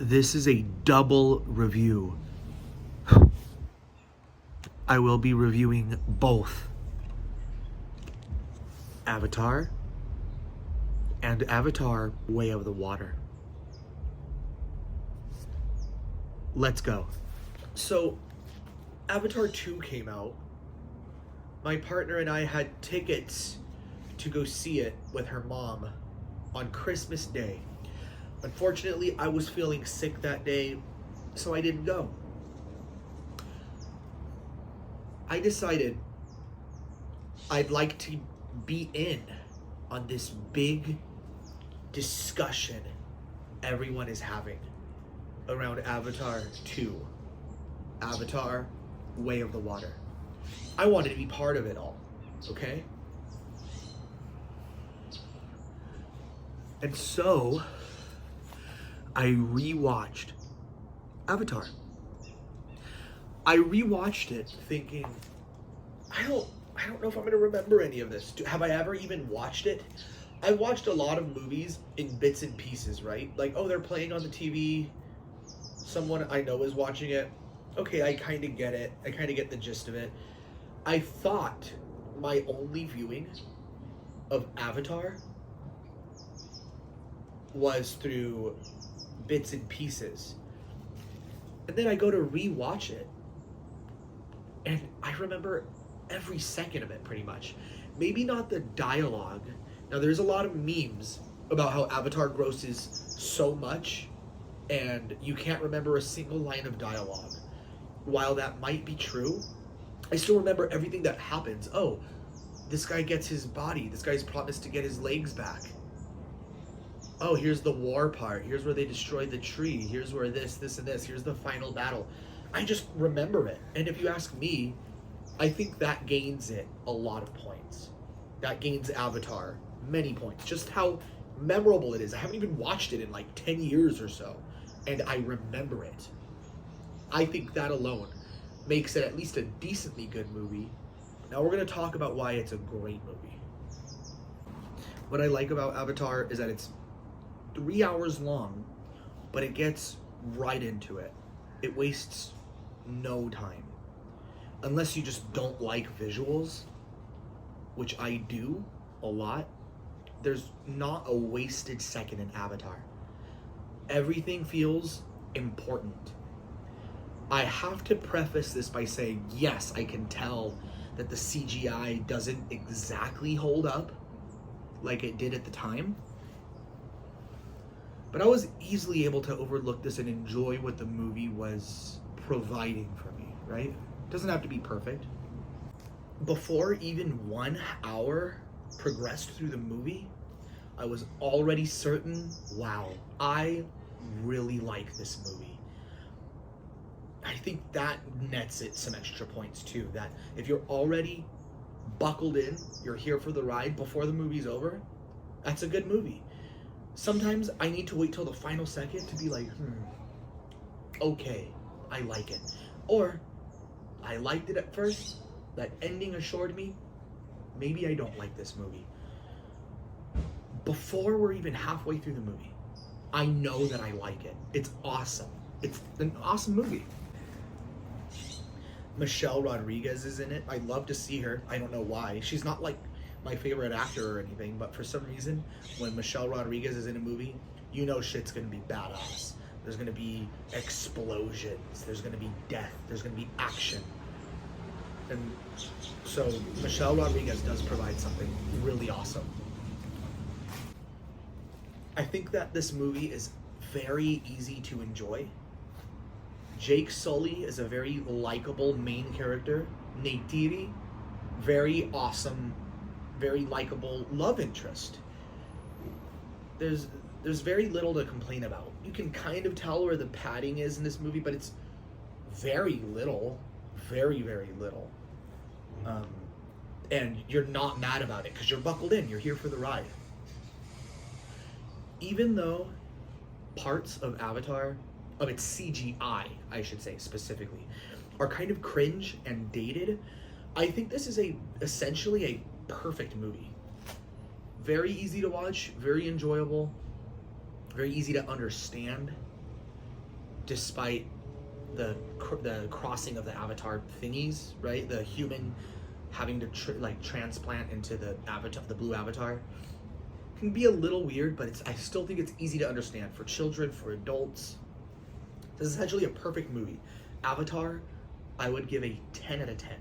This is a double review. I will be reviewing both Avatar and Avatar Way of the Water. Let's go. So, Avatar 2 came out. My partner and I had tickets to go see it with her mom on Christmas Day. Unfortunately, I was feeling sick that day, so I didn't go. I decided I'd like to be in on this big discussion everyone is having around Avatar 2, Avatar Way of the Water. I wanted to be part of it all, okay? And so I rewatched Avatar. I rewatched it thinking, I don't know if I'm gonna remember any of this. Have I ever even watched it? I watched a lot of movies in bits and pieces, right? Like, oh, they're playing on the TV. Someone I know is watching it. Okay, I kind of get it. I kind of get the gist of it. I thought my only viewing of Avatar was through bits and pieces. And then I go to rewatch it, and I remember every second of it pretty much. Maybe not the dialogue. Now, there's a lot of memes about how Avatar grosses so much and you can't remember a single line of dialogue. While that might be true, I still remember everything that happens. Oh, this guy gets his body. This guy's promised to get his legs back. Oh, here's the war part. Here's where they destroyed the tree. Here's where this, and this. Here's the final battle. I just remember it. And if you ask me, I think that gains it a lot of points. That gains Avatar many points. Just how memorable it is. I haven't even watched it in like 10 years or so, and I remember it. I think that alone makes it at least a decently good movie. Now we're going to talk about why it's a great movie. What I like about Avatar is that it's 3 hours long, but it gets right into it. It wastes no time. Unless you just don't like visuals, which I do a lot, there's not a wasted second in Avatar. Everything feels important. I have to preface this by saying, yes, I can tell that the CGI doesn't exactly hold up like it did at the time. But I was easily able to overlook this and enjoy what the movie was providing for me, right? It doesn't have to be perfect. Before even 1 hour progressed through the movie, I was already certain, wow, I really like this movie. I think that nets it some extra points too, that if you're already buckled in, you're here for the ride before the movie's over, that's a good movie. Sometimes I need to wait till the final second to be like, okay, I like it. Or, I liked it at first, that ending assured me, maybe I don't like this movie. Before we're even halfway through the movie, I know that I like it. It's awesome. It's an awesome movie. Michelle Rodriguez is in it. I love to see her. I don't know why. She's not like my favorite actor or anything, but for some reason, when Michelle Rodriguez is in a movie, you know shit's gonna be badass. There's gonna be explosions. There's gonna be death. There's gonna be action. And so Michelle Rodriguez does provide something really awesome. I think that this movie is very easy to enjoy. Jake Sully is a very likable main character. Neytiri, very awesome, very likable love interest. There's very little to complain about. You can kind of tell where the padding is in this movie, but it's very little, very, very little. And you're not mad about it because you're buckled in. You're here for the ride. Even though parts of Avatar, of its CGI, I should say specifically, are kind of cringe and dated, I think this is essentially a perfect movie. Very easy to watch, very enjoyable, very easy to understand. despite the crossing of the avatar thingies, right? The human having to transplant into the avatar, the blue avatar, can be a little weird, but I still think it's easy to understand for children, for adults. This is actually a perfect movie. Avatar, I would give a 10 out of 10.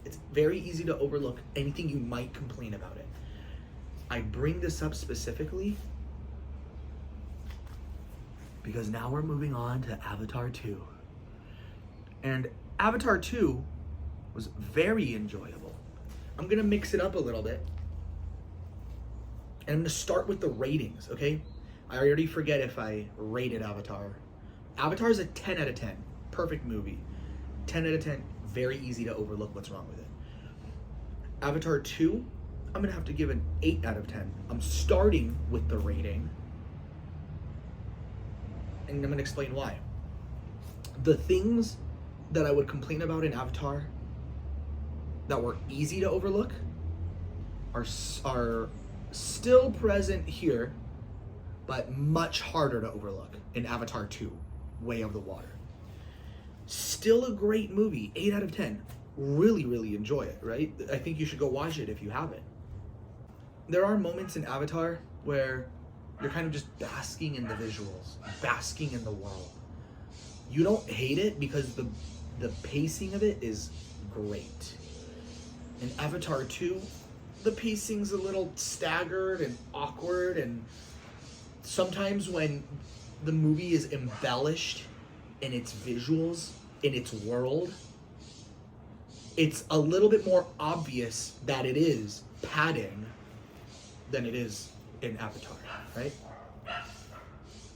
It's very easy to overlook anything you might complain about it. I bring this up specifically because now we're moving on to Avatar 2. And Avatar 2 was very enjoyable. I'm gonna mix it up a little bit. And I'm gonna start with the ratings, okay? I already forget if I rated Avatar. Avatar is a 10 out of 10. Perfect movie. 10 out of 10. Very easy to overlook what's wrong with it. Avatar 2, I'm gonna have to give an 8 out of 10. I'm starting with the rating. And I'm gonna explain why. The things that I would complain about in Avatar that were easy to overlook are still present here, but much harder to overlook in Avatar 2, Way of the Water. Still a great movie, 8 out of 10. Really, really enjoy it, right? I think you should go watch it if you haven't. There are moments in Avatar where you're kind of just basking in the visuals, basking in the world. You don't hate it because the pacing of it is great. In Avatar 2, the pacing's a little staggered and awkward, and sometimes when the movie is embellished in its visuals, in its world, it's a little bit more obvious that it is padding than it is in Avatar, right?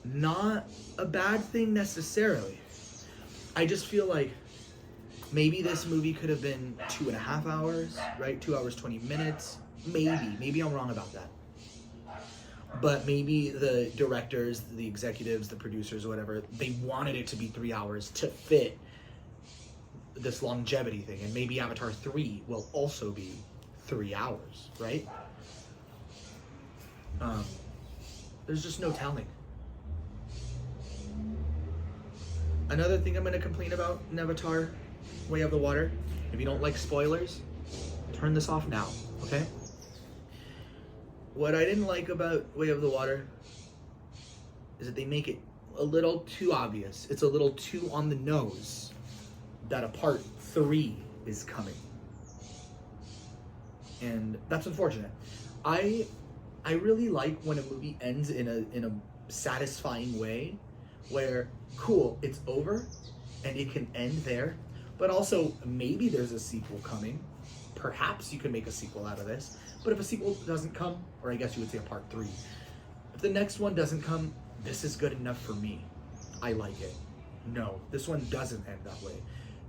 Not a bad thing necessarily. I just feel like maybe this movie could have been 2.5 hours, right? 2 hours, 20 minutes. Maybe I'm wrong about that. But maybe the directors, the executives, the producers, or whatever, they wanted it to be 3 hours to fit this longevity thing. And maybe Avatar 3 will also be 3 hours, right? There's just no telling. Another thing I'm going to complain about in Avatar, Way of the Water, if you don't like spoilers, turn this off now, okay? What I didn't like about Way of the Water is that they make it a little too obvious. It's a little too on the nose that a part 3 is coming. And that's unfortunate. I really like when a movie ends in a satisfying way where, cool, it's over and it can end there, but also maybe there's a sequel coming. Perhaps you can make a sequel out of this. But if a sequel doesn't come, or I guess you would say a part 3, if the next one doesn't come, this is good enough for me. I like it. No, this one doesn't end that way.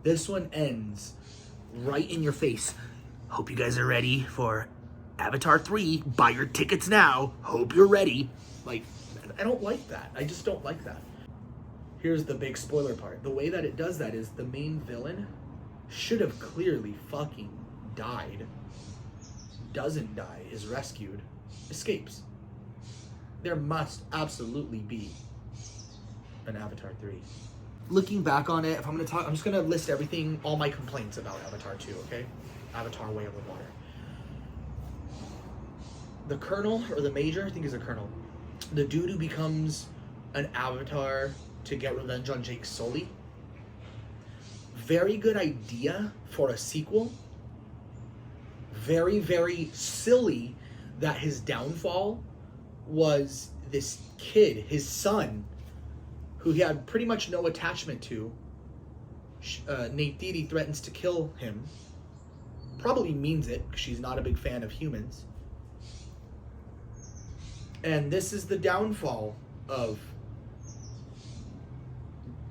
This one ends right in your face. Hope you guys are ready for Avatar 3. Buy your tickets now. Hope you're ready. Like, I don't like that. I just don't like that. Here's the big spoiler part. The way that it does that is the main villain should have clearly fucking died. Doesn't die, is rescued, escapes. There must absolutely be an Avatar 3. Looking back on it, if I'm gonna talk, I'm just gonna list everything, all my complaints about Avatar 2, okay? Avatar Way of the Water. The Colonel, or the Major, I think he's a Colonel. The dude who becomes an Avatar to get revenge on Jake Sully. Very good idea for a sequel. Very, very silly that his downfall was this kid, his son, who he had pretty much no attachment to. Neytiri threatens to kill him. Probably means it, because she's not a big fan of humans. And this is the downfall of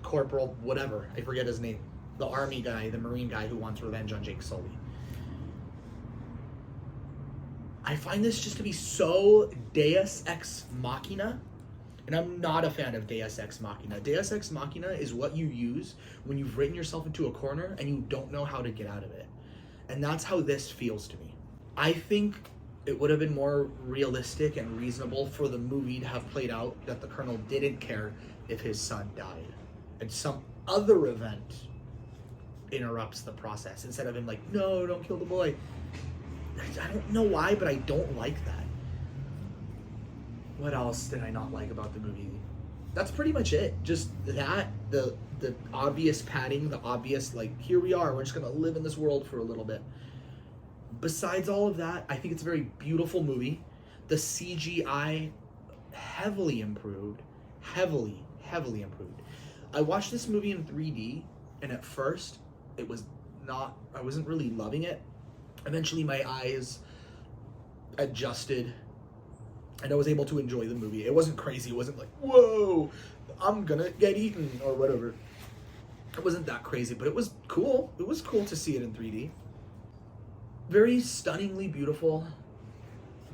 Corporal whatever, I forget his name. The army guy, the Marine guy who wants revenge on Jake Sully. I find this just to be so Deus Ex Machina, and I'm not a fan of Deus Ex Machina. Deus Ex Machina is what you use when you've written yourself into a corner and you don't know how to get out of it. And that's how this feels to me. I think it would have been more realistic and reasonable for the movie to have played out that the Colonel didn't care if his son died. and some other event interrupts the process instead of him like, no, don't kill the boy. I don't know why, but I don't like that. What else did I not like about the movie? That's pretty much it. Just that, the obvious padding, the obvious, like, here we are, we're just gonna live in this world for a little bit. Besides all of that, I think it's a very beautiful movie. The CGI heavily improved. Heavily improved. I watched this movie in 3D, and at first, it was not, I wasn't really loving it. Eventually, my eyes adjusted, and I was able to enjoy the movie. It wasn't crazy. It wasn't like, whoa, I'm gonna get eaten, or whatever. It wasn't that crazy, but it was cool. It was cool to see it in 3D. Very stunningly beautiful.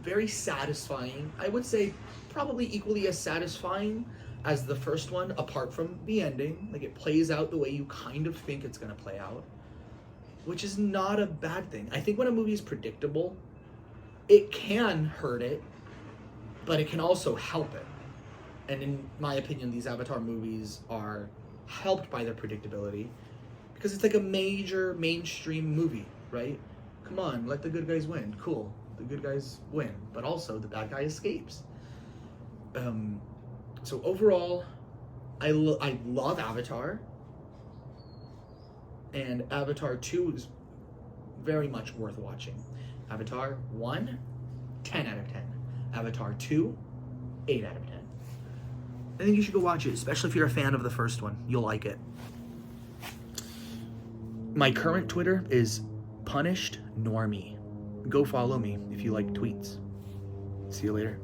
Very satisfying. I would say probably equally as satisfying as the first one, apart from the ending. Like, it plays out the way you kind of think it's gonna play out, which is not a bad thing. I think when a movie is predictable, it can hurt it, but it can also help it. And in my opinion, these Avatar movies are helped by their predictability because it's like a major mainstream movie, right? Come on, let the good guys win. Cool, the good guys win, but also the bad guy escapes. So overall, I love Avatar, and Avatar 2 is very much worth watching. Avatar 1, 10 out of 10. Avatar 2, 8 out of 10. I think you should go watch it, especially if you're a fan of the first one. You'll like it. My current Twitter is Punished Normie. Go follow me if you like tweets. See you later.